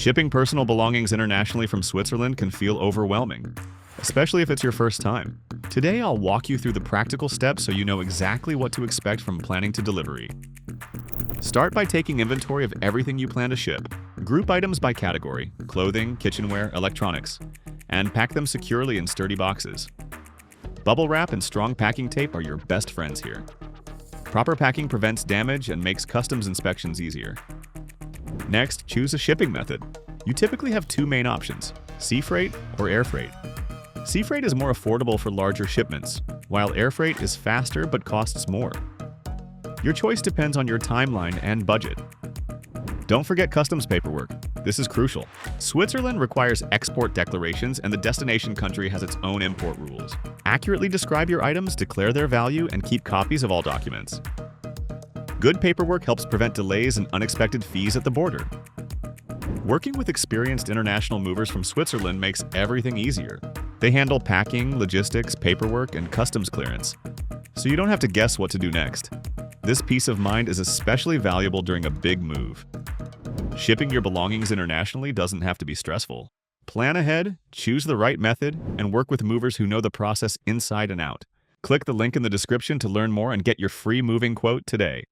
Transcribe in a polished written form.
Shipping personal belongings internationally from Switzerland can feel overwhelming, especially if it's your first time. Today, I'll walk you through the practical steps so you know exactly what to expect from planning to delivery. Start by taking inventory of everything you plan to ship. Group items by category: clothing, kitchenware, electronics, and pack them securely in sturdy boxes. Bubble wrap and strong packing tape are your best friends here. Proper packing prevents damage and makes customs inspections easier. Next, choose a shipping method. You typically have two main options: sea freight or air freight. Sea freight is more affordable for larger shipments, while air freight is faster but costs more. Your choice depends on your timeline and budget. Don't forget customs paperwork. This is crucial. Switzerland requires export declarations, and the destination country has its own import rules. Accurately describe your items, declare their value, and keep copies of all documents. Good paperwork helps prevent delays and unexpected fees at the border. Working with experienced international movers from Switzerland makes everything easier. They handle packing, logistics, paperwork, and customs clearance, so you don't have to guess what to do next. This peace of mind is especially valuable during a big move. Shipping your belongings internationally doesn't have to be stressful. Plan ahead, choose the right method, and work with movers who know the process inside and out. Click the link in the description to learn more and get your free moving quote today.